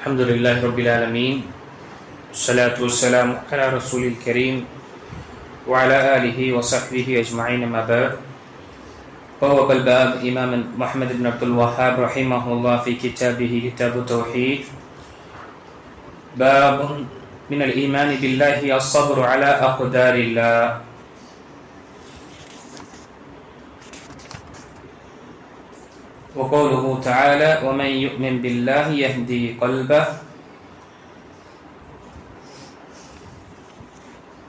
الحمد لله رب العالمين والصلاة والسلام على رسول الكريم وعلى آله وصحبه أجمعين ما بعد فوق الباب إمام محمد بن عبد الوهاب رحمه الله في كتابه كتاب التوحيد باب من الإيمان بالله الصبر على أقدار الله وقوله تعالى ومن يؤمن بالله يهدي قلبه.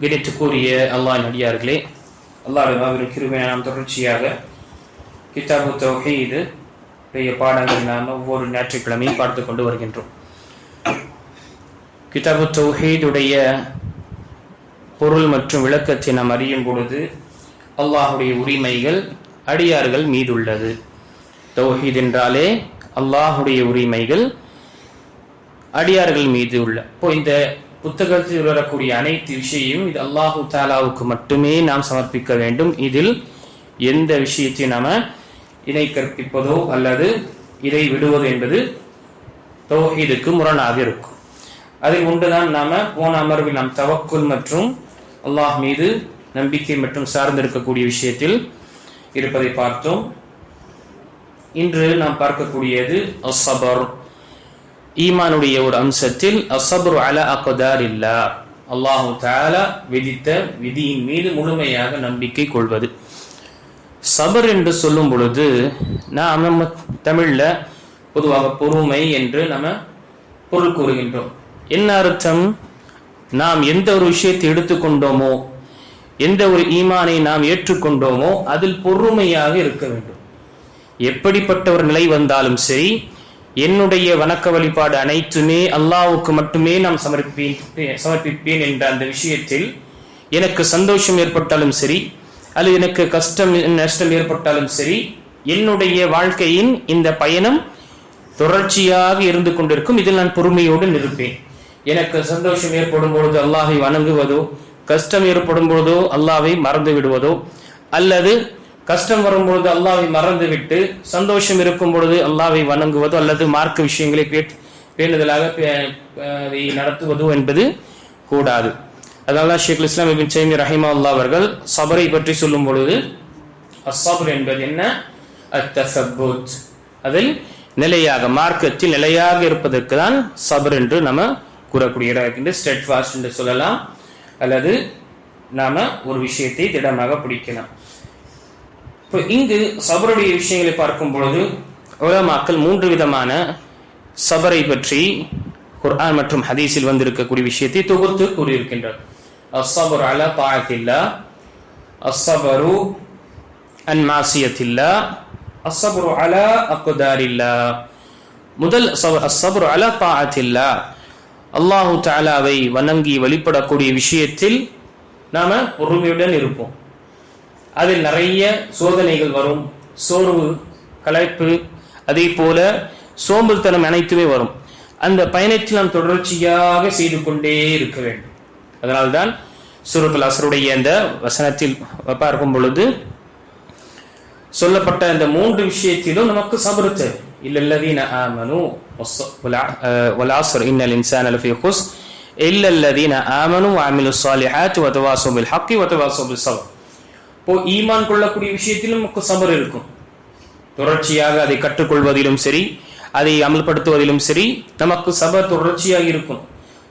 கணித்துக்குரிய அல்லாஹ்வின் அடியார்களே, அல்லாஹ்வுடைய மாபெரும் கிருபையை நாம் தொடர்ச்சியாக கிதாபு தௌஹீத் பாடங்கள் நாம் ஒவ்வொரு ஞாயிற்றுக்கிழமையும் பார்த்து கொண்டு வருகின்றோம். கிதாபு தௌஹீத் உடைய பொருள் மற்றும் விளக்கத்தை நாம் அறியும் பொழுது அல்லாஹ்வுடைய உரிமைகள் அடியார்கள் மீதுள்ளது. தௌஹீத் என்றாலே அல்லாஹுடைய உரிமைகள் அடியார்கள் மீது உள்ள. இப்போ இந்த புத்தகத்தில் வரக்கூடிய அனைத்து விஷயமும் இது அல்லாஹு தாலாவுக்கு மட்டுமே நாம் சமர்ப்பிக்க வேண்டும். இதில் எந்த விஷயத்தையும் நாம இணை கற்பிப்பதோ அல்லது இதை விடுவது என்பது தௌஹீதுக்கு முரணாக இருக்கும். அதில் ஒன்றுதான் நாம போன அமர்வில் நாம் தவக்குல் மற்றும் அல்லாஹ் மீது நம்பிக்கை மற்றும் சார்ந்திருக்கக்கூடிய விஷயத்தில் இருப்பதை பார்த்தோம். இன்று நாம் பார்க்கக்கூடியது அஸ்ஸபர், ஈமானுடைய ஒரு அம்சத்தில் அஸ்ஸபர் அலா அக்தாரில்லாஹ், அல்லாஹு தஆலா விதித்த விதியின் மீது முழுமையாக நம்பிக்கை கொள்வது. சபர் என்று சொல்லும் பொழுது நாம் நம்ம தமிழ்ல பொதுவாக பொறுமை என்று நம்ம பொருள் கூறுகின்றோம். என்ன அர்த்தம்? நாம் எந்த ஒரு விஷயத்தை எடுத்துக்கொண்டோமோ, எந்த ஒரு ஈமானை நாம் ஏற்றுக்கொண்டோமோ அதில் பொறுமையாக இருக்க வேண்டும். எப்படிப்பட்ட ஒரு நிலை வந்தாலும் சரி, என்னுடைய வணக்க வழிபாடு அனைத்துமே அல்லாஹ்வுக்கு மட்டுமே நாம் சமர்ப்பிப்பேன் என்ற அந்த விஷயத்தில் எனக்கு சந்தோஷம் ஏற்பட்டாலும் சரி, அல்லது எனக்கு கஷ்டம் நஷ்டம் ஏற்பட்டாலும் சரி, என்னுடைய வாழ்க்கையின் இந்த பயணம் தொடர்ச்சியாக இருந்து கொண்டிருக்கும். இதில் நான் பொறுமையோடு நிற்பேன். எனக்கு சந்தோஷம் ஏற்படும் பொழுது அல்லாஹை வணங்குவதோ, கஷ்டம் ஏற்படும் பொழுதோ அல்லாஹை மறந்து விடுவதோ, அல்லது கஷ்டம் வரும்பொழுது அல்லாஹ்வை மறந்துவிட்டு சந்தோஷம் இருக்கும் பொழுது அல்லாஹ்வை வணங்குவதோ அல்லது மார்க்க விஷயங்களை பேணுதலாக நடத்துவதோ என்பது கூடாது. அதனால ஷேக் இஸ்லாம் இப்னு தைமிய்யா ரஹிமஹுல்லாஹ் அவர்கள் சபரை பற்றி சொல்லும் பொழுது அஸ்ஸப்ர் என்பது என்ன? அத்தஸப்புத், அதில் நிலையாக மார்க்கத்தில் நிலையாக இருப்பதற்கு தான் சபர் என்று நம்ம கூறக்கூடிய ஸ்டெட் ஃபாஸ்ட் என்று சொல்லலாம், அல்லது நாம ஒரு விஷயத்தை திடமாக பிடிக்கலாம். இப்போ இங்கு சபருடைய விஷயங்களை பார்க்கும் பொழுது உலமாக்கள் மூன்று விதமான சபரை பற்றி குர்ஆன் மற்றும் ஹதீஸில் வந்திருக்கக்கூடிய விஷயத்தை தொகுத்து கூறியிருக்கின்றார். அஸ்ஸபரு அலா தாஅத்தில்லாஹ், அஸ்ஸபரு அன் மாசியத்தில்லாஹ், அஸ்ஸபரு அலா அக்தாரில்லாஹ். முதல் அஸ்ஸபரு அலா தாஅத்தில்லாஹ், அல்லாஹு தஆலாவை வணங்கி வழிபடக்கூடிய விஷயத்தில் நாம பொறுமையுடன் இருப்போம். அதில் நிறைய சோதனைகள் வரும், சோர்வு, களைப்பு, அதே போல சோம்பல்தனம் அனைத்துமே வரும். அந்த பயணத்தில் நாம் தொடர்ச்சியாக செய்து கொண்டே இருக்க வேண்டும். அதனால்தான் சூரத்துல் அஸ்ருடைய அந்த வசனத்தில் பார்க்கும் பொழுது சொல்லப்பட்ட அந்த மூன்று விஷயத்திலும் நமக்கு சபர் தேவை. இல்லல்லதீன ஆமனு வல் அஸ்ர் இன்னல் இன்சான லஃபீ குஸ்ர் இல்லல்லதீன ஆமனு வ அமிலுஸ் ஸாலிஹாத்தி வ தவாஸவ் பில் ஹக்கி வ தவாஸவ் பிஸ் ஸப்ர். இப்போ ஈமான் கொள்ளக்கூடிய விஷயத்திலும் நமக்கு சபர் இருக்கும். தொடர்ச்சியாக அதை கற்றுக்கொள்வதிலும் சரி, அதை அமல்படுத்துவதிலும் சரி, நமக்கு சபர் தொடர்ச்சியாக இருக்கும்.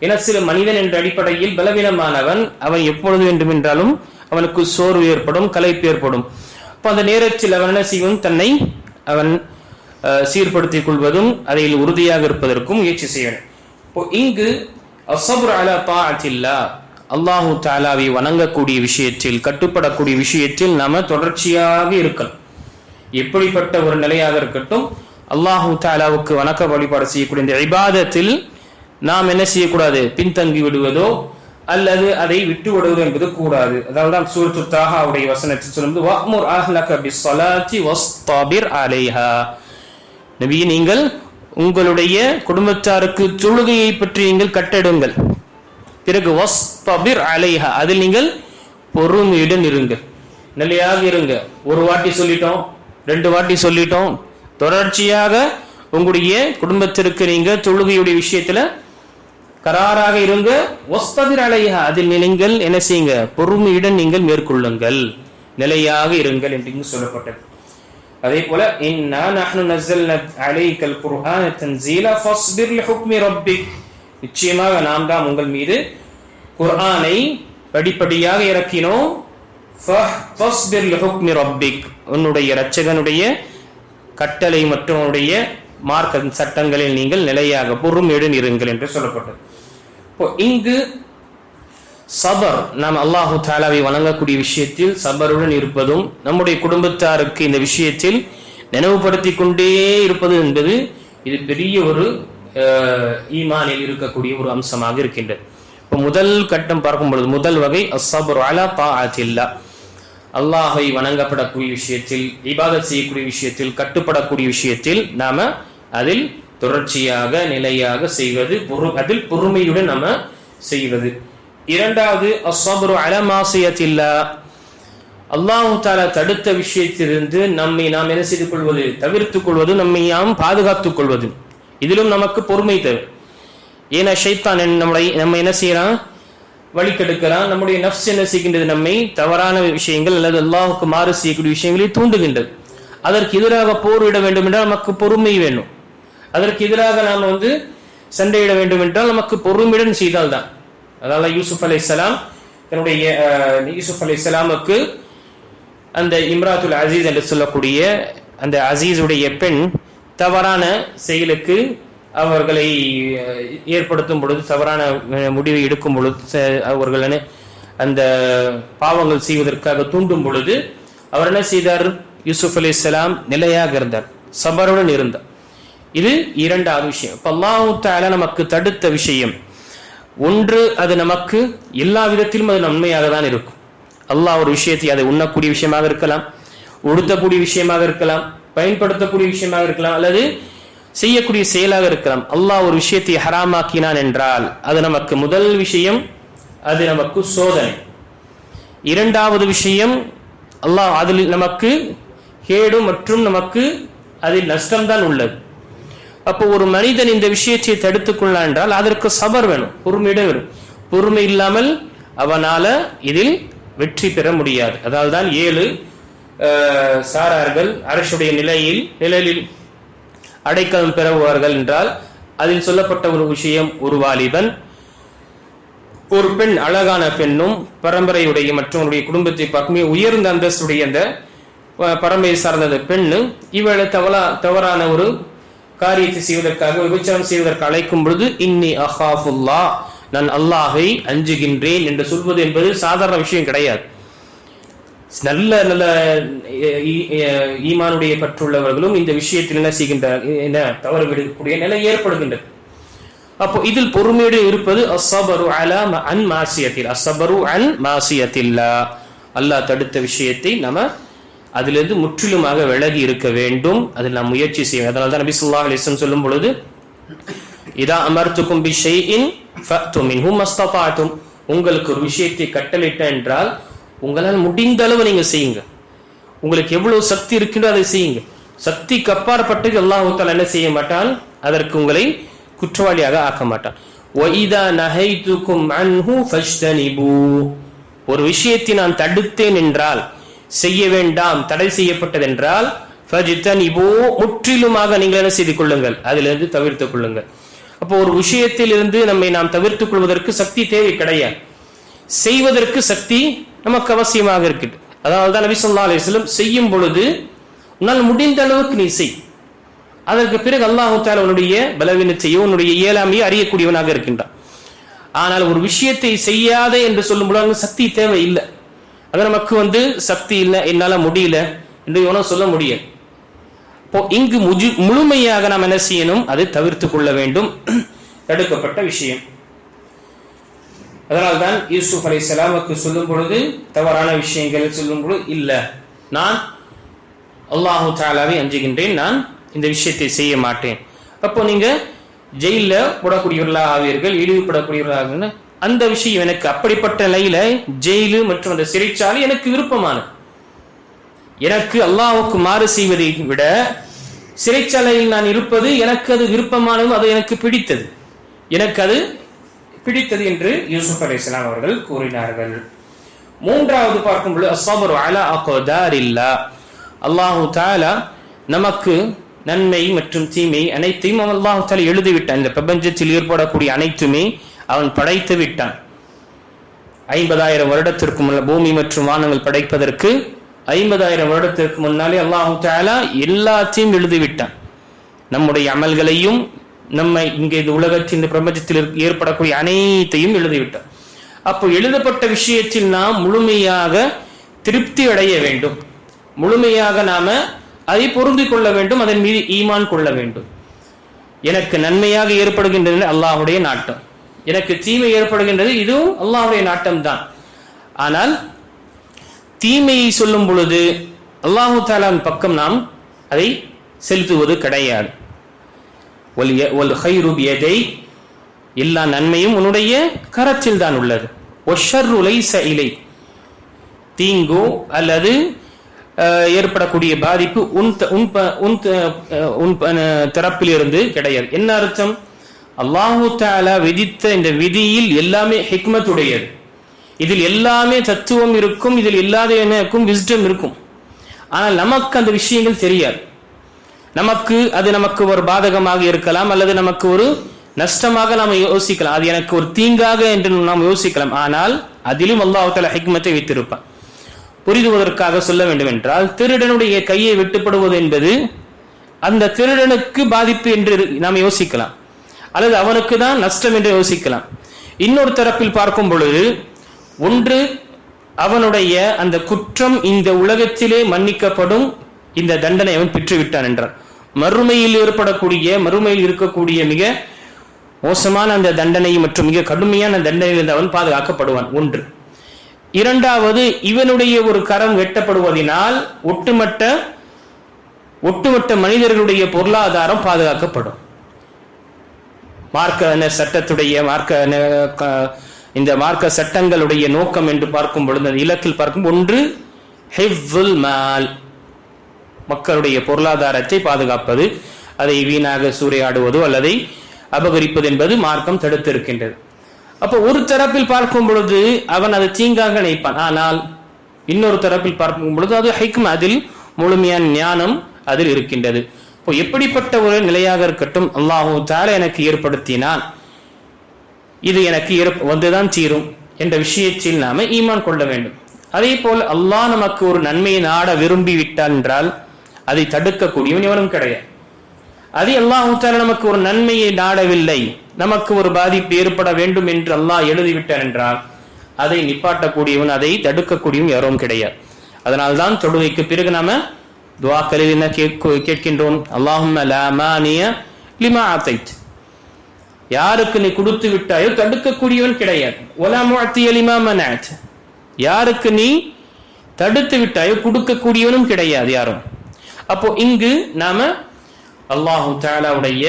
ஏன்னா சில மனிதன் என்ற அடிப்படையில் பலவீனமானவன், அவன் எப்பொழுது வேண்டுமென்றாலும் அவனுக்கு சோர்வு ஏற்படும், களைப்பு ஏற்படும். இப்போ அந்த நேரத்தில் அவன் என்ன செய்வன்? தன்னை அவன் சீர்படுத்திக் கொள்வதும் அதில் உறுதியாக இருப்பதற்கும் முயற்சி செய்வன். இப்போ இங்கு அஸ்ஸப்ரு அலா தாஅத்தில்லாஹ், அல்லாஹு தஆலாவை வணங்கக்கூடிய விஷயத்தில், கட்டுப்படக்கூடிய விஷயத்தில் நாம தொடர்ச்சியாக இருக்கணும். எப்படிப்பட்ட ஒரு நிலையாக இருக்கட்டும், அல்லாஹு தஆலாவுக்கு வணக்க வழிபாடு செய்யக்கூடிய இந்த இபாதத்தில் நாம் என்ன செய்யக்கூடாது? பின்தங்கி விடுவதோ அல்லது அதை விட்டு விடுவதோ என்பது கூடாது. அதாவது சூரத்து தாஹாவுடைய வசனத்தில் சொல்லும்போது வஅ்முர் அஹ்லக பிஸ்ஸலாத்தி வஸ்தபிர் அலைஹா, நபியே நீங்கள் உங்களுடைய குடும்பத்தாருக்கு தொழுகையை பற்றி நீங்கள் கட்டடுங்கள். பிறகு வஸ்தபிர் அலைஹா, அதில் நீங்கள் பொறுமையுடன் இருங்கள், நிலையாக இருங்க. ஒரு வாட்டி சொல்லிட்டோம், ரெண்டு வாட்டி சொல்லிட்டோம், தொடர்ச்சியாக உங்களுடைய குடும்பத்திற்கு நீங்க தொழுகையுடைய விஷயத்துல கராராக இருங்க. வஸ்தபிர் அலைஹா, அதில் நீங்கள் என்ன செய்யுங்க, பொறுமையுடன் நீங்கள் மேற்கொள்ளுங்கள், நிலையாக இருங்கள் என்று சொல்லப்பட்டது. அதே போல இன்னா நஹ்னு நஸல்னா அலைக்கல் குர்ஆன தன்ஸீலா ஃபஸ்பிர் லிஹுக்மி ரப்பிக், நிச்சயமாக நாம் தான் உங்கள் மீது குர்ஆனை படிப்படியாக இறக்கினோம். ஃபஸ்பிர் லிஹுக்மி ரப்பிக், உன்னுடைய இரட்சகனுடைய கட்டளை மற்றும் உன்னுடைய மார்க்க சட்டங்களில் நீங்கள் நிலையாக பொறுமையுடன் இருங்கள் என்று சொல்லப்பட்டது. இப்போ இங்கு சபர், நாம் அல்லாஹு தாலாவை வணங்கக்கூடிய விஷயத்தில் சபருடன் இருப்பதும், நம்முடைய குடும்பத்தாருக்கு இந்த விஷயத்தில் நினைவுபடுத்திக் கொண்டே இருப்பது என்பது இது பெரிய ஒரு ஈமானில் இருக்கக்கூடிய ஒரு அம்சமாக இருக்கின்றது. இப்போ முதல் கட்டம் பார்க்கும் பொழுது முதல் வகை அஸ்ஸப்ரு அலா தாஅத்தில்லாஹ், அல்லாஹை வணங்கப்படக்கூடிய விஷயத்தில், இபாதத் செய்யக்கூடிய விஷயத்தில், கட்டுப்படக்கூடிய விஷயத்தில் நாம அதில் தொடர்ச்சியாக நிலையாக செய்வது, அதில் பொறுமையுடன் நாம செய்வது. இரண்டாவது அஸ்ஸப்ரு அலா மாசியத்தில்லாஹ், அல்லாஹ் தஆலா தடுத்த விஷயத்திலிருந்து நம்மை நாம் என்ன செய்து கொள்வது, தவிர்த்துக் கொள்வது, நம்மை நாம் பாதுகாத்துக் கொள்வது, இதிலும் நமக்கு பொறுமை தேவை. ஏன்னா ஷைத்தான் நம்ம என்ன செய்யறான், வழிகெடுக்கிறான். நம்முடைய நஃப்ஸ் என்ன செய்கின்றது, நம்மை தவறான விஷயங்கள் அல்லது அல்லாஹுக்கு மாறு செய்யக்கூடிய விஷயங்களை தூண்டுகின்றது. அதற்கு எதிராக போரிட வேண்டும் என்றால் நமக்கு பொறுமை வேணும். அதற்கு எதிராக நாம் சண்டையிட வேண்டும் என்றால் நமக்கு பொறுமையுடன் செய்தால்தான். அதனால யூசுப் அலைஹிஸ்ஸலாம் தன்னுடைய யூசுப் அலைஹிஸ்ஸலாமுக்கு அந்த இம்ராத்துல் அசீஸ் என்று சொல்லக்கூடிய அந்த அசீஸுடைய பெண் தவறான செயலுக்கு அவர்களை ஏற்படுத்தும் பொழுது, தவறான முடிவை எடுக்கும் பொழுது, அவர்கள் அந்த பாவங்கள் செய்வதற்காக தூண்டும் பொழுது அவர் என்ன செய்தார், யூசுப் அலைஹிஸ்ஸலாம் நிலையாக இருந்தார், சபருடன் இருந்தார். இது இரண்டாவது விஷயம். இப்ப அல்லாஹ் தஆலா நமக்கு தடுத்த விஷயம் ஒன்று, அது நமக்கு எல்லா விதத்திலும் அது நன்மையாக தான் இருக்கும். அல்லாஹ் ஒரு விஷயத்தை, அதை உண்ணக்கூடிய விஷயமாக இருக்கலாம், உடுத்தக்கூடிய விஷயமாக இருக்கலாம், பயன்படுத்தக்கூடிய விஷயமாக இருக்கலாம், அல்லது செய்யக்கூடிய செயலாக இருக்கலாம். அல்லாஹ் ஒரு விஷயத்தை ஹராமாக்கினான் என்றால் அது நமக்கு முதல் விஷயம், அது நமக்கு சோதனை. இரண்டாவது விஷயம், அல்லாஹ் அதில் நமக்கு கேடு மற்றும் நமக்கு அதில் நஷ்டம்தான் உள்ளது. அப்போ ஒரு மனிதன் இந்த விஷயத்தை தடுத்துக் கொள்ளலாம் என்றால் அதற்கு சபர் வேணும், பொறுமையிட வேணும். பொறுமை இல்லாமல் அவனால இதில் வெற்றி பெற முடியாது. அதாவது தான் 7 சாரார்கள் அரசுடைய நிழலில் அடைக்கலம் பெறுவார்கள் என்றால் அதில் சொல்லப்பட்ட ஒரு விஷயம், ஒரு வாலிபன், ஒரு பெண், அழகான பெண்ணும் பரம்பரையுடைய மற்றவருடைய குடும்பத்தை பார்க்குமே உயர்ந்த அந்தஸ்துடைய அந்த பரம்பரை சார்ந்த பெண்ணு இவளை தவறான ஒரு காரியத்தை செய்வதற்காக, விபச்சாரம் செய்வதற்கு அழைக்கும் பொழுது இன்னி அஹாஃபுல்லாஹ், நான் அல்லாஹை அஞ்சுகின்றேன் என்று சொல்வது என்பது சாதாரண விஷயம் கிடையாது. நல்ல நல்ல ஈமானுடைய பற்றுள்ளவர்களும் இந்த விஷயத்தில் என்ன செய்கின்றார், என்ன தவறு விடக்கூடிய நிலை ஏற்படுகின்றது. அப்போ இதில் பொறுமையோடு இருப்பது அஸ்ஸபரு அலா அன் மாசியத்தில், அஸ்ஸபரு அன் மாசியத்தில்லாஹ், அல்லாஹ் தடுத்த விஷயத்தை நம்ம அதிலிருந்து முற்றிலுமாக விலகி இருக்க வேண்டும். அதில் நாம் முயற்சி செய்வோம். அதனால தான் நபி ஸல்லல்லாஹு அலைஹி வஸல்லம் சொல்லும் பொழுது இதா அமர்த்துக்கும் பிஷைஇன் ஃபஅது மின்ஹு மஸ்ததஅதும், உங்களுக்கு ஒரு விஷயத்தை கட்டளையிட்ட என்றால் உங்களால் முடிந்த அளவு நீங்க செய்யுங்க. உங்களுக்கு எவ்வளவு சக்தி இருக்கின்றோ அதை செய்யுங்க. சக்திக்கு அப்பாற்பட்டு அல்லாஹ் தஆலா என்ன செய்ய மாட்டான், அதற்கு உங்களை குற்றவாளியாக ஆக்க மாட்டான். வஇதா நஹைதுக்கும் அன்ஹு ஃபஜ்தனிபு, ஒரு விஷயத்தை நான் தடுத்தேன் என்றால், செய்ய வேண்டாம், தடை செய்யப்பட்டதென்றால் ஃபஜ்தனிபு, முற்றிலுமாக நீங்கள் என்ன செய்து கொள்ளுங்கள், அதிலிருந்து தவிர்த்துக் கொள்ளுங்கள். அப்போ ஒரு விஷயத்தில் இருந்து நம்மை நாம் தவிர்த்துக் கொள்வதற்கு சக்தி தேவை கிடையாது, செய்வதற்கு சக்தி நமக்கு அவசியமாக இருக்குது. அதாவது தான் நபி ஸல்லல்லாஹு அலைஹி வஸல்லம் செய்யும் பொழுது உன்னால் முடிந்த அளவுக்கு நீ செய். அதற்கு பிறகு அல்லாஹ் தஆலா உன்னுடைய பலவீனத்தையோ உன்னுடைய இயலாமையோ அறியக்கூடியவனாக இருக்கின்றான். ஆனால் ஒரு விஷயத்தை செய்யாதே என்று சொல்லும் பொழுது சக்தி தேவை இல்லை. அது நமக்கு சக்தி இல்லை, என்னால முடியல என்று இவனும் சொல்ல முடியாது. இப்போ இங்கு முழுமையாக நாம் என்ன செய்யணும், அதை தவிர்த்துக் கொள்ள வேண்டும், தடுக்கப்பட்ட விஷயம். அதனால்தான் யூசுப் அலைஹிஸ்ஸலாமுக்கு சொல்லும் பொழுது, தவறான விஷயங்கள் சொல்லும் பொழுது, இல்ல நான் அல்லாஹு தஆலாவை அஞ்சுகின்றேன், நான் இந்த விஷயத்தை செய்ய மாட்டேன். அப்போ நீங்க ஜெயில போடக்கூடியவர்களாக ஆவீர்கள், இழிவுபடக்கூடியவர்களாக. அந்த விஷயம் எனக்கு அப்படிப்பட்ட நிலையில ஜெயிலு மற்றும் அந்த சிறைச்சாலை எனக்கு விருப்பமான, எனக்கு அல்லாஹ்வுக்கு மாறு செய்வதை விட சிறைச்சாலையில் நான் இருப்பது எனக்கு அது விருப்பமானதும் அது எனக்கு பிடித்தது, எனக்கு அது பிடித்தது என்று யூசுப் அலைஹிஸ்ஸலாம் அவர்கள் கூறினார்கள். மூன்றாவது பார்க்கும்போது அஸ்ஸப்ரு அலா அக்தாரில்லாஹ், அல்லாஹு தஆலா நமக்கு நன்மை மற்றும் தீமை அனைத்தையும் அல்லாஹு தஆலா எழுதிவிட்டான். இந்த பிரபஞ்சத்தில் ஏற்படக்கூடிய அனைத்துமே அவன் படைத்து விட்டான். 50,000 வருடத்திற்கு முன்னால் பூமி மற்றும் வானங்கள் படைப்பதற்கு 50,000 வருடத்திற்கு முன்னாலே அல்லாஹு தஆலா எல்லாத்தையும் எழுதிவிட்டான். நம்முடைய அமல்களையும் நம்மை இங்கே இந்த உலகத்தில் இந்த பிரபஞ்சத்தில் ஏற்படக்கூடிய அனைத்தையும் எழுதிவிட்டான். அப்போ எழுதப்பட்ட விஷயத்தில் நாம் முழுமையாக திருப்தி அடைய வேண்டும், முழுமையாக நாம அதை பொருந்திக் கொள்ள வேண்டும், அதன் மீது ஈமான் கொள்ள வேண்டும். எனக்கு நன்மையாக ஏற்படுகின்றது அல்லாஹ்வுடைய நாட்டம், எனக்கு தீமை ஏற்படுகின்றது இதுவும் அல்லாஹ்வுடைய நாட்டம் தான். ஆனால் தீமையை சொல்லும் பொழுது அல்லாஹு தஆலாவின் பக்கம் நாம் அதை செலுத்துவது கிடையாது. வல் கைரு பியதை, எல்லா நன்மையும் உன்னுடைய கரத்தில் தான் உள்ளது. வஷ்ஷர்ரு லைஸ இலை, தீங்கோ அல்லது ஏற்படக்கூடிய பாதிப்பு உன் தரப்பில் இருந்து கிடையாது. என்ன அர்த்தம்? அல்லாஹு தஆலா விதித்த இந்த விதியில் எல்லாமே ஹிக்மத் உடையது, இதில் எல்லாமே தத்துவம் இருக்கும், இதில் எல்லாத்தையும் விஸ்டம் இருக்கும். ஆனால் நமக்கு அந்த விஷயங்கள் தெரியாது. நமக்கு ஒரு பாதகமாக இருக்கலாம், அல்லது நமக்கு ஒரு நஷ்டமாக நாம் யோசிக்கலாம், அது எனக்கு ஒரு தீங்காக என்று நாம் யோசிக்கலாம். ஆனால் அதிலும் அல்லாஹ் தஆலா ஹிக்மத்தை வைத்திருப்பான். புரிதுவதற்காக சொல்ல வேண்டும் என்றால், திருடனுடைய கையை வெட்டுப்படுவது என்பது அந்த திருடனுக்கு பாதிப்பு என்று நாம் யோசிக்கலாம், அல்லது அவனுக்கு தான் நஷ்டம் என்று யோசிக்கலாம். இன்னொரு தரப்பில் பார்க்கும் பொழுது, ஒன்று அவனுடைய அந்த குற்றம் இந்த உலகத்திலே மன்னிக்கப்படும், இந்த தண்டனை அவன் பெற்றுவிட்டான் என்றார். மறுமையில் இருக்கக்கூடிய மிக மோசமான அந்த தண்டனை மற்றும் மிக கடுமையான தண்டனையிலிருந்து அவன் பாதுகாக்கப்படுவான். ஒன்று. இரண்டாவது, இவனுடைய ஒரு கரம் வெட்டப்படுவதனால் ஒட்டுமொத்த மனிதர்களுடைய பொருளாதாரம் பாதுகாக்கப்படும். இந்த மார்க்க சட்டங்களுடைய நோக்கம் என்று பார்க்கும் பொழுது, அந்த இலக்கில் பார்க்கும் ஒன்று ஹிஃபுல் மால், மக்களுடைய பொருளாதாரத்தை பாதுகாப்பது, அதை வீணாக சூறையாடுவதோ அல்லதை அபகரிப்பது என்பது மார்க்கம் தடுத்திருக்கின்றது. அப்போ ஒரு தரப்பில் பார்க்கும் பொழுது அவன் அதை தீங்காக நினைப்பான், ஆனால் இன்னொரு தரப்பில் பார்க்கும் பொழுது அது ஹிக்ம, அதில் முழுமையான ஞானம் அதில் இருக்கின்றது. இப்போ எப்படிப்பட்ட ஒரு நிலையாக இருக்கட்டும், அல்லாஹு தஆலா எனக்கு ஏற்படுத்தினான், இது எனக்கு வந்துதான் தீரும் என்ற விஷயத்தில் நாம ஈமான் கொள்ள வேண்டும். அதே போல் அல்லாஹ் நமக்கு ஒரு நன்மையை நாட விரும்பி விட்டான் என்றால் அதை தடுக்கக்கூடியவன் எவனும் கிடையாது. அதே அல்லாஹ் தஆலா நமக்கு ஒரு நன்மையை நாடவில்லை, நமக்கு ஒரு பாதிப்பு ஏற்பட வேண்டும் என்று அல்லாஹ் எழுதிவிட்டான் என்றால் அதை நிப்பாட்டக்கூடியவன், அதை தடுக்கக்கூடியவன் யாரும் கிடையாது. அதனால்தான் தொழுகைக்கு பிறகு நாம துஆக்களில் என்ன கேட்கின்றோம்? அல்லாஹும்ம லா மானிய லிமா ஆதைத், யாருக்கு நீ கொடுத்து விட்டாயோ தடுக்கக்கூடியவன் கிடையாது. வலா முஅத்திய லிமா மனஅத், யாருக்கு நீ தடுத்து விட்டாயோ கொடுக்கக்கூடியவனும் கிடையாது யாரும். அப்போ இங்கு நாம அல்லாஹு தஆலாவுடைய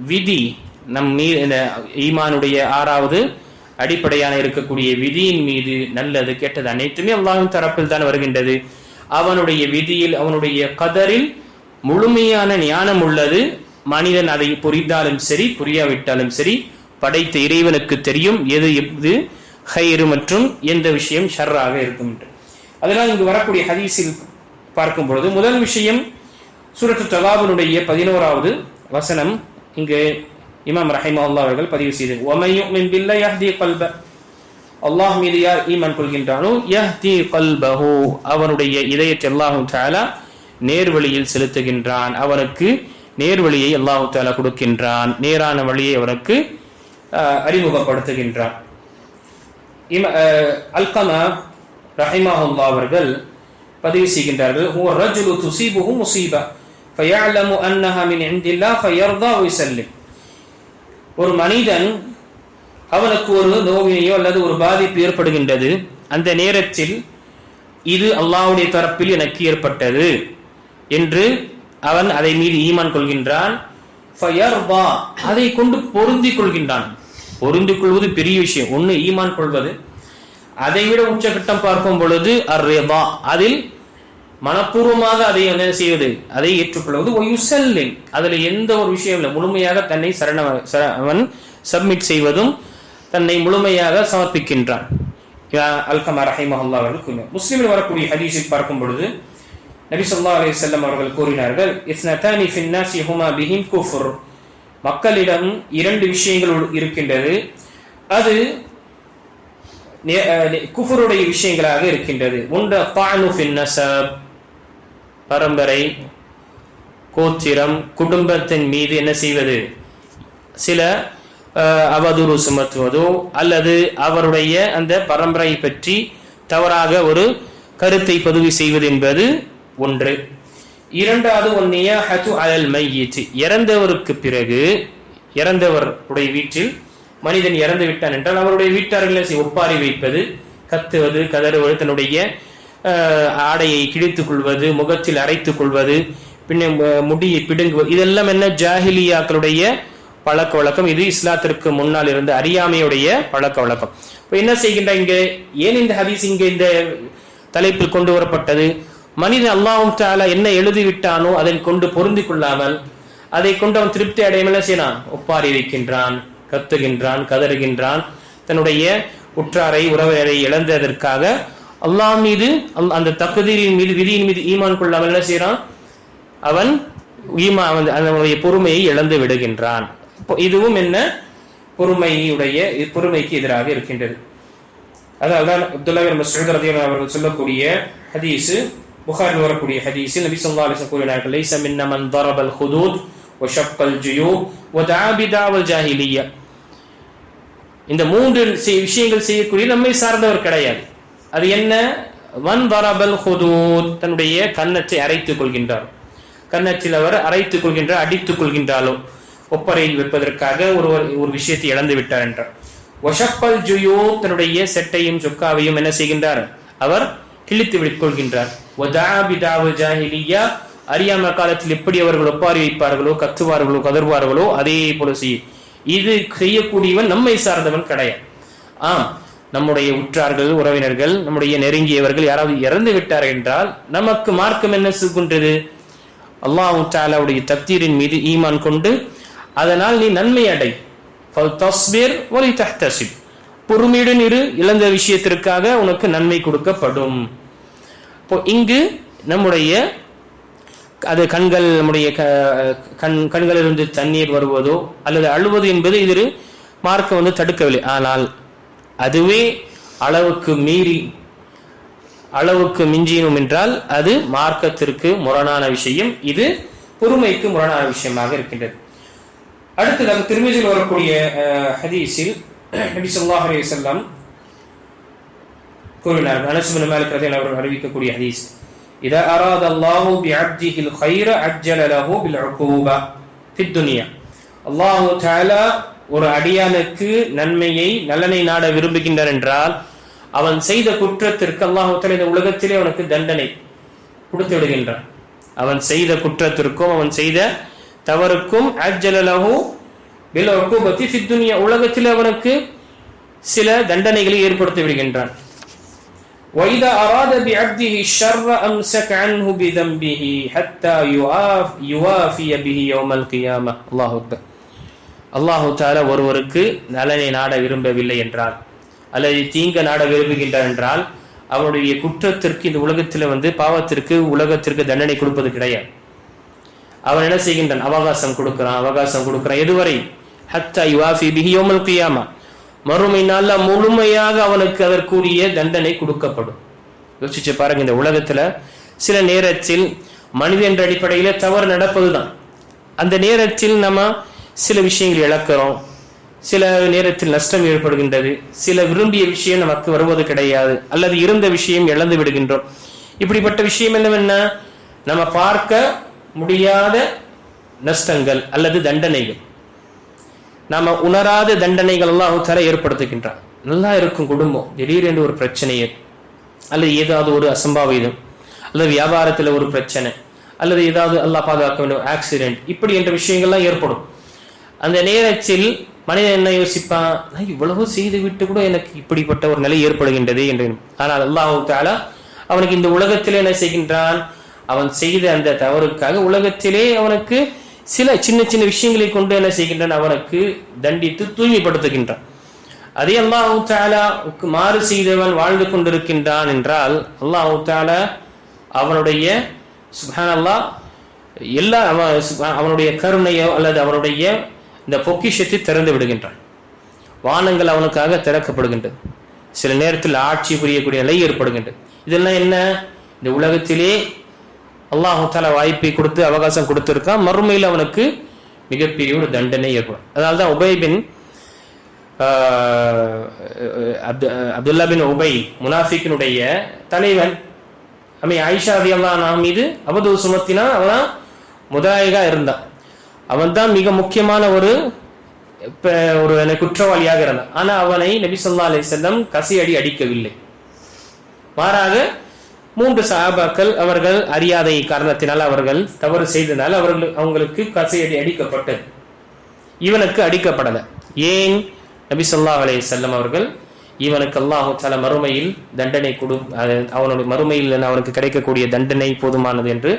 விதி, நம் ஈமானுடைய 6வது அடிப்படையான இருக்கக்கூடிய விதியின் மீது நல்லது கெட்டது அனைத்துமே அல்லாஹ்வின் தரப்பில் தான் வருகின்றது. அவனுடைய விதியில், அவனுடைய கதரில் முழுமையான ஞானம் உள்ளது. மனிதன் அதை புரிந்தாலும் சரி புரியாவிட்டாலும் சரி படைத்த இறைவனுக்கு தெரியும் எது ஹைரு மற்றும் எந்த விஷயம் ஷர்ராக இருக்கும் என்று. அதனால் இங்கு வரக்கூடிய ஹதீஸில் பார்க்கும் பொழுது முதல் விஷயம் சூரத்து தகாபுனுடைய 11வது வசனம். இங்கு இமாம் ரஹிமஹுல்லாஹ் அவர்கள் பதிவு செய்து, வமன் யுமின் பில்லாஹி யஹ்தி கல்ப, அல்லாஹ் மீது யார் ஈமான் கொள்கின்றானோ யஹ்தி கல்பஹு, அவனுடைய இதயத்தை அல்லாஹ் தஆலா நேர்வழியில் செலுத்துகின்றான், அவனுக்கு நேர்வழியை அல்லாஹ் தஆலா கொடுக்கின்றான், நேரான வழியை அவனுக்கு அறிமுகப்படுத்துகின்றான். அல்கமா ரஹிமஹுல்லாஹ் அவர்கள் பதிவு செய்கின்றார்கள், ஹுவ ரஜுலு துஸீபுஹு முஸீபா ஃபயஅலமு அன்னஹா மின் இன்தில்லாஹ் ஃபயர்தா வ யுஸல்லிம். ஒரு மனிதன் அவனுக்கு ஒரு நோவினையோ அல்லது ஒரு பாதிப்பு ஏற்படுகின்றது, அந்த நேரத்தில் இது அல்லாஹ்வுடைய தரப்பில் எனக்கு ஏற்பட்டது என்று அவன் அதை மீது ஈமான் கொள்கின்றான். ஃபயர்தா, அதை கொண்டு பொருந்திக் கொள்கின்றான். பொருந்திக் கொள்வது பெரிய விஷயம். ஒன்று ஈமான் கொள்வது, அதை விட உச்சகட்டம் பார்க்கும் பொழுது அர்ரிதா, அதில் மனப்பூர்வமாக அதை என்ன செய்வது, அதை ஏற்றுக்கொள்வது. ஒயுசல்லிம், அதில் எந்த ஒரு விஷயம் இல்லை, முழுமையாக தன்னை அவன் சப்மிட் செய்வதும் தன்னை முழுமையாக சமர்ப்பிக்கின்றான். அல்கமா ரஹிமஹுல்லாஹ் அவர்கள் கூறினார். முஸ்லிமில் வரக்கூடிய ஹதீஸில் பார்க்கும் பொழுது நபி ஸல்லல்லாஹு அலைஹி வஸல்லம் அவர்கள் கூறினார்கள், இஸ்னதானி ஃபின்னாஸி ஹுமா பிஹிம் குஃப்ர், மக்களிடம் 2 விஷயங்கள் இருக்கின்றது, அது குஃபருடைய விஷயங்களாக இருக்கின்றது. ஒன்று தானு ஃபின் நஸப், பரம்பரை, கோத்திரம், குடும்பத்தின் மீது என்ன செய்வது, சில அவதூறு சுமத்துவதோ அல்லது அவருடைய அந்த பரம்பரை பற்றி தவறாக ஒரு கருத்தை பதிவு செய்வது என்பது ஒன்று. இரண்டாவது ஒன்னியஹது அலல் மையித், இறந்தவருக்கு பிறகு, இறந்தவருடைய வீட்டில் மனிதன் இறந்து விட்டான் என்றால் அவருடைய வீட்டார்களை ஒப்பாரி வைப்பது, கத்துவது, கதறுவது, தன்னுடைய ஆடையை கிழித்துக் கொள்வது, முகத்தில் அரைத்துக் கொள்வது, பின்ன முடியை பிடுங்குவது, இதெல்லாம் என்ன ஜாஹிலியாக்களுடைய பழக்க வழக்கம். இது இஸ்லாத்திற்கு முன்னால் இருந்த அறியாமையுடைய பழக்க வழக்கம். இப்போ என்ன செய்கின்ற இங்கே, ஏன் இந்த ஹதீஸ் இங்கே இந்த தலைப்பில் கொண்டு வரப்பட்டது? மனிதன் அல்லாஹ் தஆலா என்ன எழுதிவிட்டானோ அதை கொண்டு பொருந்தி கொள்ளாமல் அதை கொண்டு அவன் திருப்தி அடையாமல் செய்யறான், ஒப்பாரி வைக்கின்றான், கத்துகின்றான், கதறுகின்றான், தன்னுடைய உற்றாரை உறவினரை இழந்ததற்காக அல்லாஹ் மீது அந்த தக்தீரின் மீது விதியின் மீது ஈமான் கொள்ளாமல் என்ன செய்யறான், அவன் அதனுடைய பொறுமையை இழந்து விடுகின்றான். இதுவும் என்ன, பொறுமைக்கு எதிராக இருக்கின்றது. அதனால்தான் அப்துல்லாஹ் பின் மஸ்ஊத் ரலியல்லாஹு அவர்கள் சொல்லக்கூடிய ஹதீஸ், புகாரில் வரக்கூடிய ஹதீஸில் நபி ஸல்லல்லாஹு அலைஹி வஸல்லம் கூறினார்கள், லைஸ மின்னா மன் தரபல் ஹுதூத் வ ஷக்கல் ஜுயூப் வ தஆ பிதாவல் ஜாஹிலிய்யா. இந்த 3 விஷயங்கள் செய்யக்கூடிய நம்மை சார்ந்தவர் கிடையாது. அது என்ன? மன் தரபல் ஹுதூத், தன்னுடைய கன்னத்தை அரைத்துக் கொள்கின்றார், கன்னத்தில் அவர் அரைத்துக் கொள்கின்றார், அடித்துக் கொள்கின்றாலோ, ஒப்பரையில் வைப்பதற்காக ஒரு விஷயத்தை இழந்து விட்டார் என்றார். வஷப்பல் ஜுயூ, தன்னுடைய செட்டையும் சொக்காவையும் என்ன செய்கின்றார், அவர் கிழித்து விட்டுக்கொள்கின்றார். ஜாஹிலிய்யா, அறியாம காலத்தில் எப்படி அவர்கள் ஒப்பாரி வைப்பார்களோ, கத்துவார்களோ, கதர்வார்களோ அதே போல செய்ய. இது செய்யக்கூடியவன் நம்மை சார்ந்தவன் கிடையாது. நம்முடைய உற்றார்கள், உறவினர்கள், நம்முடைய நெருங்கியவர்கள் யாராவது இறந்து விட்டார் என்றால் நமக்கு மார்க்கம் என்ன செய்கின்றது? அல்லாஹ் தஆலாவுடைய தக்தீரின் மீது ஈமான் கொண்டு அதனால் நீ நன்மை அடை, பொறுமையுடன் இரு, இழந்த விஷயத்திற்காக உனக்கு நன்மை கொடுக்கப்படும். இப்போ இங்கு நம்முடைய அது கண்கள், நம்முடைய கண்களிலிருந்து தண்ணீர் வருவதோ அல்லது அழுவது என்பது இது மார்க்கம் தடுக்கவில்லை. ஆனால் அதுவே அளவுக்கு மிஞ்சினும் என்றால் அது மார்க்கத்திற்கு முரணான விஷயம், இது பொறுமைக்கு முரணான விஷயமாக இருக்கின்றது. அடுத்ததாக திருமிதியில் வரக்கூடிய ஹதீஸில் நபி ஸல்லல்லாஹு அலைஹி வஸல்லம் கூறினார், அனஸ் இப்னு மாலிக் ரலியல்லாஹு அன்ஹு அறிவிக்கக்கூடிய ஹதீஸ், இதா அராத அல்லாஹு பிஅப்திஹில் கைர அஜ்ஜல லஹு பில் உகூபா ஃபித் துன்யா. அல்லாஹ் தஆலா ஒரு அடியானுக்கு நன்மையை, நலனை நாட விரும்புகின்றார் என்றால் அவன் செய்த குற்றத்திற்கு அல்லாஹ் தஆலா இந்த உலகத்திலே அவனுக்கு தண்டனை கொடுத்து விடுகின்றான். அவன் செய்த குற்றத்திற்கும் அவன் செய்த தவறுக்கும் அஜ்ஜல லஹு பில் உகூபத்தி ஃபித் துன்யா, உலகத்திலே அவனுக்கு சில தண்டனைகளை ஏற்படுத்தி விடுகின்றான். وَإِذَا أَرَادَ بِعَبْدِهِ الشَّرَّ أَمْسَكَ عَنْهُ بِذَنبِهِ حَتَّى يُوَافِيَ بِهِ يَوْمَ الْقِيَامَةِ. அல்லாஹ் அக்பர். அல்லாஹ் தஆலா ஒருவருக்கு நலனை நாட விரும்பவில்லை என்றால் அல்லது தீங்க நாட விரும்புகின்றார் என்றால் அவனுடைய குற்றத்திற்கு இந்த உலகத்தில் பாவத்திற்கு உலகத்திற்கு தண்டனை கொடுப்பது கிடையாது. அவன் என்ன செய்கின்றான்? அவகாசம் கொடுக்கிறான். எதுவரை? ஹத்தா யுவாஃபி பிஹி யௌமல் கியாமா, மறுமை நாள்ல முழுமையாக அவனுக்கு அதற்குரிய தண்டனை கொடுக்கப்படும். யோசிச்சு பாருங்க, இந்த உலகத்துல சில நேரத்தில் மனித என்ற அடிப்படையில தவறு நடப்பதுதான். அந்த நேரத்தில் நம்ம சில விஷயங்கள் இழக்கிறோம், சில நேரத்தில் நஷ்டம் ஏற்படுகின்றது, சில விரும்பிய விஷயம் நமக்கு வருவது கிடையாது, அல்லது இருந்த விஷயம் இழந்து விடுகின்றோம். இப்படிப்பட்ட விஷயம் என்னவென்ன, நம்ம பார்க்க முடியாத நஷ்டங்கள் அல்லது தண்டனைகள், நாம உணராத தண்டனைகள் அல்லாஹ் தஆலா ஏற்படுத்துகின்றான். நல்லா இருக்கும் குடும்பம், திடீரென்று ஒரு பிரச்சனையை அல்லது ஏதாவது ஒரு அசம்பாவிதம் அல்லது வியாபாரத்தில் ஒரு பிரச்சனை அல்லது ஏதாவது அல்லாஹ் பாதுகாக்க வேண்டும் ஆக்சிடென்ட், இப்படி என்ற விஷயங்கள்லாம் ஏற்படும். அந்த நேரத்தில் மனிதன் என்ன யோசிப்பான், நான் இவ்வளவு செய்து விட்டு கூட எனக்கு இப்படிப்பட்ட ஒரு நிலை ஏற்படுகின்றது என்று. ஆனால் அல்லாஹ் தஆலா அவனுக்கு இந்த உலகத்திலே என்ன செய்கின்றான், அவன் செய்த அந்த தவறுக்காக உலகத்திலே அவனுக்கு சில சின்ன சின்ன விஷயங்களை கொண்டு என்ன செய்கின்றான், அவனுக்கு தண்டித்து தூய்மைப்படுத்துகின்றான். அதே அல்லாஹ் தஆலாவுக்கு மாறு செய்தவன் வாழ்ந்து கொண்டிருக்கின்றான் என்றால் அல்லாஹ் தஆலா அவனுடைய சுப்ஹானல்லாஹ் எல்லா அவனுடைய கருணையோ அல்லது அவனுடைய இந்த பொக்கிஷத்தை திறந்து விடுகின்றான். வானங்கள் அவனுக்காக திறக்கப்படுகின்றது. சில நேரத்தில் ஆட்சி புரியக்கூடிய நிலை ஏற்படுகின்றது. இதெல்லாம் என்ன, இந்த உலகத்திலே அல்லாஹ் தஆலா வாய்ப்பை கொடுத்து அவகாசம் கொடுத்திருக்கான். மறுமையில் அவனுக்கு மிகப்பெரிய ஒரு தண்டனை ஏற்படும். அதனால்தான் உபை பின் அப்துல்லா பின் உபை முனாஃபிக்கினுடைய தலைவன் ஆயிஷா ரலியல்லாஹு அன்ஹா மீது அவதூறு சுமத்தினா அவன் முதாயிகா இருந்தான். அவன் தான் மிக முக்கியமான ஒரு குற்றவாளியாக இருந்தான். ஆனா அவனை நபி ஸல்லல்லாஹு அலைஹி வஸல்லம் கசையடி அடிக்கவில்லை. மாறாக 3 சஹாபாக்கள் அவர்கள் அறியாதை காரணத்தினால் அவர்கள் தவறு செய்ததால் அவங்களுக்கு கசையடி அடிக்கப்பட்டது. இவனுக்கு அடிக்கப்படல. ஏன்? நபி ஸல்லல்லாஹு அலைஹி வஸல்லம் அவர்கள் இவனுக்கு அல்லாஹ் தஆலா மறுமையில் தண்டனை அவனுடைய மறுமையில் அவனுக்கு கிடைக்கக்கூடிய தண்டனை போதுமானது என்று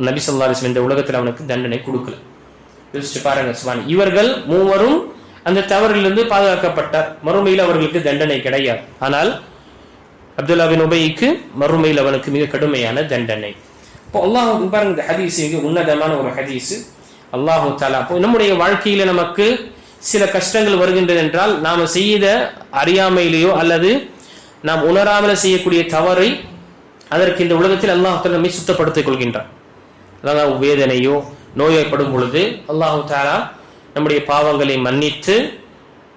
நபி ஸல்லல்லாஹு அலைஹி வஸல்லம் இந்த உலகத்தில் அவனுக்கு தண்டனை கொடுக்கல. யோசிச்சு பாருங்க சுப்ஹான். இவர்கள் மூவரும் அந்த தவறிலிருந்து பாதுகாக்கப்பட்டார். மறுமையில் அவர்களுக்கு தண்டனை கிடையாது. ஆனால் அப்துல்லா பின் உபைக்கு மறுமையில் அவனுக்கு மிக கடுமையான தண்டனை. இப்போ அல்லாஹ் பாருங்க, இந்த ஹதீஸ் மிக உன்னதமான ஒரு ஹதீஸ். அல்லாஹ் தஆலா நம்முடைய வாழ்க்கையில நமக்கு சில கஷ்டங்கள் வருகின்றது என்றால் நாம செய்த அறியாமையிலேயோ அல்லது நாம் உணராமல் செய்யக்கூடிய தவறை அதற்கு இந்த உலகத்தில் அல்லாஹ் தஆலா நம்மை சுத்தப்படுத்திக் கொள்கின்றான். அதாவது வேதனையோ நோய்ப்படும் பொழுது அல்லாஹ் தஆலா நம்முடைய பாவங்களை மன்னித்து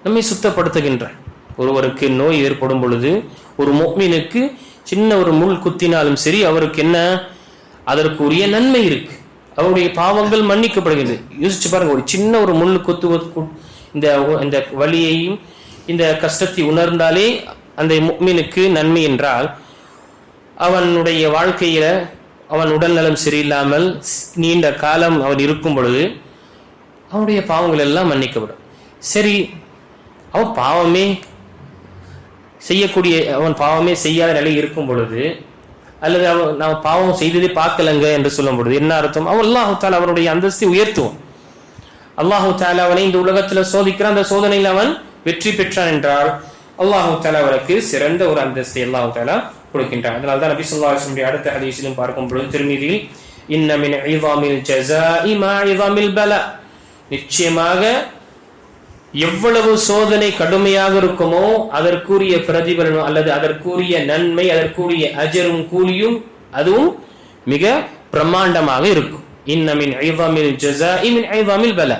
நம்மை சுத்தப்படுத்துகின்றான். ஒருவருக்கு நோய் ஏற்படும் பொழுது ஒரு முஃமினுக்கு சின்ன ஒரு முள் குத்தினாலும் சரி அவருக்கு என்ன அதற்குரிய நன்மை இருக்கு, அவருடைய பாவங்கள் மன்னிக்கப்படுகிறது. யோசிச்சு பாருங்க, ஒரு சின்ன ஒரு முள் குத்து இந்த வலியையும் இந்த கஷ்டத்தை உணர்ந்தாலே அந்த முஃமினுக்கு நன்மை என்றால் அவனுடைய வாழ்க்கையில அவன் உடல்நலம் சரியில்லாமல் நீண்ட காலம் அவன் இருக்கும் பொழுது அவனுடைய பாவங்கள் எல்லாம் மன்னிக்கப்படும். சரி, அவன் பாவமே செய்யாத நிலை இருக்கும் பொழுது அல்லது நான் பாவம் செய்ததை பார்க்கலங்க என்று சொல்லும் பொழுது என்ன அர்த்தம்? அவன் அல்லாஹ் தஆலா அவனுடைய அந்தஸ்தை உயர்த்துவான். அல்லாஹ் தஆலா அவனை இந்த உலகத்துல சோதிக்கிறான். அந்த சோதனையில் அவன் வெற்றி பெற்றான் என்றால் அல்லாஹ் தஆலா அவனுக்கு சிறந்த ஒரு அந்தஸ்தை அல்லாஹ் தஆலா கொடுக்கின்றான். அதனால தான் நபி ஸல்லல்லாஹு அலைஹி வஸல்லம் அடுத்த ஹதீஸிலும் பார்க்கும் பொழுது திர்மிதியில் இன்ன மின் இஸாமில் ஜஸாஇ மா இஸாமில் பலா, நிச்சயமாக எவ்வளவு சோதனை கடுமையாக இருக்குமோ அதற்குரிய பிரதிபலனும் அல்லது அதற்குரிய நன்மை அதற்குரிய அஜரும் கூலியும் அதுவும் மிக பிரம்மாண்டமாக இருக்கும். இன்ன மின் இஸாமில் ஜஸாஇ மின் இஸாமில் பலா,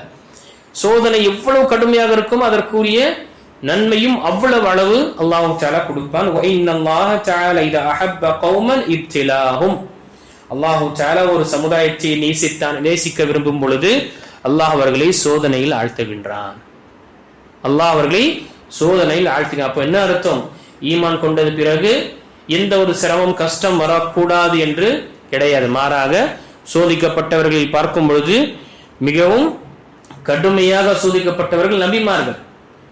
சோதனை எவ்வளவு கடுமையாக இருக்குமோ அதற்குரிய நன்மையும் அவ்வளவு அளவு அல்லாஹ் தஆலா கொடுப்பான். வ இன்னல்லாஹ தஆலா இதா அஹப்ப கௌமன் இப்திலாஹும், அல்லாஹ் தஆலா ஒரு சமுதாயத்தை நேசிக்க விரும்பும் பொழுது அல்லாஹ் அவர்களை சோதனையில் ஆழ்த்துகின்றான். அல்லாஹ் அவர்களை சோதனையில் ஆழ்த்துகிறான். அப்போ என்ன அர்த்தம்? ஈமான் கொண்டது பிறகு எந்த ஒரு சிரமம் கஷ்டம் வரக்கூடாது என்று கிடையாது. மாறாக சோதிக்கப்பட்டவர்களை பார்க்கும் பொழுது மிகவும் கடுமையாக சோதிக்கப்பட்டவர்கள் நபிமார்கள்.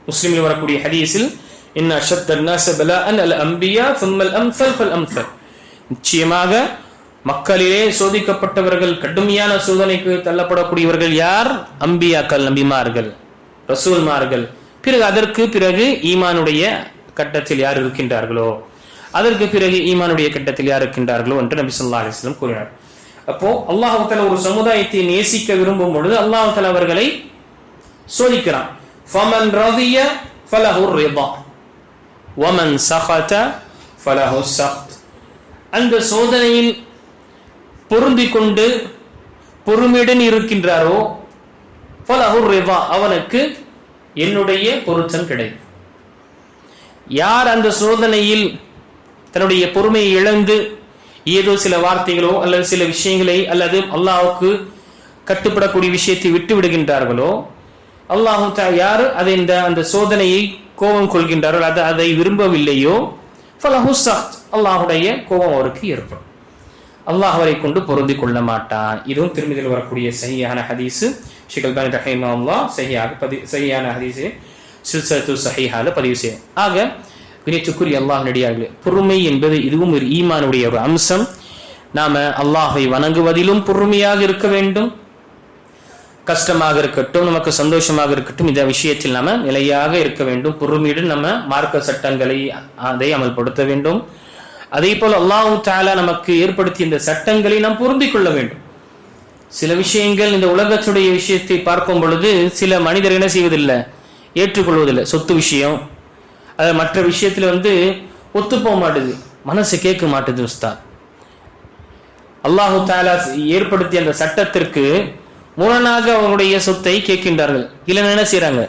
முஸ்லிமில் வரக்கூடிய ஹதீஸில் இன்ன அஷத்தன் நாஸ பலாஅன் அல் அன்பியா சும்ம அல் அம்ஸல் ஃபல் அம்ஸல், நிச்சயமாக மக்களிலே சோதிக்கப்பட்டவர்கள் கடுமையான சோதனைக்கு தள்ளப்படக்கூடியவர்கள் யார்? அம்பியாக்கள், நபிமார்கள், ரசூல்மார்கள். பிறகு அதற்கு பிறகு ஈமானுடைய கட்டத்தில் யார் இருக்கின்றார்களோ அதற்கு பிறகு ஈமானுடைய கட்டத்தில் யார் இருக்கின்றார்களோ என்று நபி ஸல்லல்லாஹு அலைஹி வஸல்லம் கூறினார். அப்போ அல்லாஹ் தஆலா ஒரு சமுதாயத்தை நேசிக்க விரும்பும் பொழுது அல்லாஹ் தஆலா அவர்களை சோதிக்கிறான். ஃபமன் ரதிய ஃபலஹு ரிதா வமன் சഖத ஃபலஹு ஸഖத், அந்த சோதனையில் பொருந்திக் கொண்டு பொறுமையுடன் இருக்கின்றாரோ ஃபலஹு ரிதா, அவனுக்கு என்னுடைய பொருத்தம் கிடைக்கும். யார் அந்த சோதனையில் தன்னுடைய பொறுமையை இழந்து ஏதோ சில வார்த்தைகளோ அல்லது சில விஷயங்களை அல்லது அல்லாஹ்வுக்கு கட்டுப்படக்கூடிய விஷயத்தை விட்டு விடுகின்றார்களோ, அல்லாஹ் யார் அந்த சோதனையை கோபம் கொள்கின்றாரோ அதை விரும்பவில்லையோ ஃபலஹு ஸഖத், அல்லாஹ்வுடைய கோபம் அவருக்கு ஏற்படும். அல்லாஹ் அவரை கொண்டு பொருந்திக் கொள்ள மாட்டான். இதுவும் திருமதியில் வரக்கூடிய சஹீஹான ஹதீஸ். ஷேக் அல்பானி ரஹிமஹுல்லாஹ் சஹீஹான ஹதீஸ் சில்சிலத்து சஹீஹால பதிவு செய்ய. ஆக பிரியத்துக்குரிய அல்லாஹ் நடிகார்களே, பொறுமை என்பது இதுவும் ஒரு ஈமானுடைய ஒரு அம்சம். நாம அல்லாஹை வணங்குவதிலும் பொறுமையாக இருக்க வேண்டும். கஷ்டமாக இருக்கட்டும், நமக்கு சந்தோஷமாக இருக்கட்டும், இந்த விஷயத்தில் நாம நிலையாக இருக்க வேண்டும். பொறுமையுடன் நம்ம மார்க்க சட்டங்களை அதை அமல்படுத்த வேண்டும். அதே போல் அல்லாஹ் தஆலா நமக்கு ஏற்படுத்திய இந்த சட்டங்களை நாம் பொருந்திக் கொள்ள வேண்டும். சில விஷயங்கள் இந்த உலகத்துடைய விஷயத்தை பார்க்கும் பொழுது சில மனிதர் என்ன செய்வதில்லை, ஏற்றுக்கொள்வதில்லை. சொத்து விஷயம், அது மற்ற விஷயத்துல ஒத்து போக மாட்டுது, மனசு கேட்க மாட்டுது. உஸ்தாத், அல்லாஹு தஆலா ஏற்படுத்திய அந்த சட்டத்திற்கு முரணாக அவங்களுடைய சொத்தை கேட்கின்றார்கள். இல்லைன்னு என்ன செய்யறாங்க,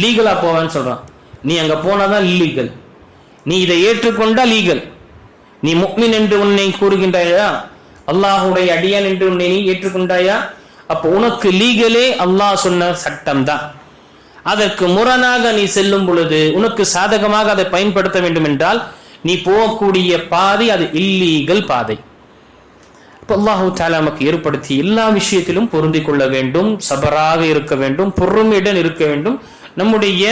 லீகலா போவான்னு சொல்றான். நீ அங்க போனாதான் இல்லீகல், நீ இதை ஏற்றுக்கொண்டா லீகல். நீ முஃமின் என்று உன்னை கூறுகின்றாயா, அல்லாஹுடைய அடியான் என்று உன்னை நீ ஏற்றுக்கொண்டாயா, அப்போ உனக்கு லீகலே அல்லாஹ் சொன்ன சட்டம் தான். அதற்கு முரணாக நீ செல்லும் பொழுது உனக்கு சாதகமாக அதை பயன்படுத்த வேண்டும் என்றால் நீ போகக்கூடிய பாதை அது இல்லீகல் பாதை. அல்லாஹு தஆலா நமக்கு ஏற்படுத்தி எல்லா விஷயத்திலும் பொருந்திக் கொள்ள வேண்டும், சபராக இருக்க வேண்டும், பொறுமையுடன் இருக்க வேண்டும். நம்முடைய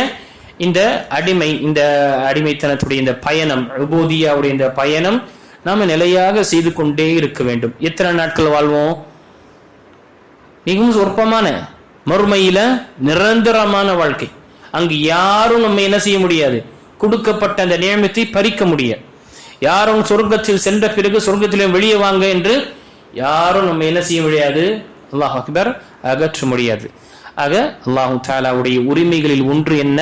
இந்த அடிமைத்தனத்துடைய இந்த பயணம், உபூதியாவுடைய இந்த பயணம் நாம நிலையாக செய்து கொண்டே இருக்க வேண்டும். எத்தனை நாட்கள் வாழ்வோம்? மிகவும் சொற்பமான, மறுமையில நிரந்தரமான வாழ்க்கை. அங்கு யாரும் நம்ம என்ன செய்ய முடியாது, கொடுக்கப்பட்ட அந்த நியமத்தை பறிக்க முடியாது. யாரும் சொர்க்கத்தில் சென்ற பிறகு சொர்க்கத்திலே வெளியே வாங்க என்று யாரும் நம்ம என்ன செய்ய முடியாது, அல்லாஹ் அக்பர், அகற்ற முடியாது. ஆக அல்லாஹ் தஆலாவுடைய உரிமைகளில் ஒன்று என்ன,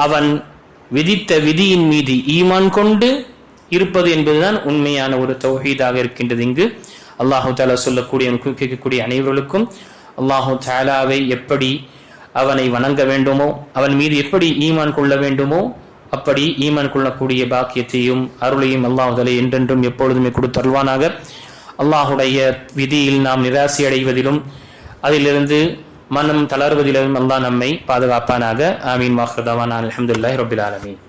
அவன் விதித்த விதியின் மீது ஈமான் கொண்டு இருப்பது என்பதுதான் உண்மையான ஒரு தௌஹீதாக இருக்கின்றது. இங்கு அல்லாஹ் தஆலா சொல்லக்கூடிய கேட்கக்கூடிய அனைவர்களுக்கும் அல்லாஹ் தஆலாவை எப்படி அவனை வணங்க வேண்டுமோ, அவன் மீது எப்படி ஈமான் கொள்ள வேண்டுமோ அப்படி ஈமான் கொள்ளக்கூடிய பாக்கியத்தையும் அருளையும் அல்லாஹ் தஆலா என்றென்றும் எப்பொழுதுமே கொடுத்தருள்வானாக. அல்லாஹுடைய விதியில் நாம் நிராசை அடைவதிலும் அதிலிருந்து மனம் தளர்வதிலும் அல்லாஹ் நம்மை பாதுகாப்பானாக. ஆமீன். வாஹிர் தஅவானா அல்ஹம்துலில்லாஹி ரப்பில் ஆலமீன்.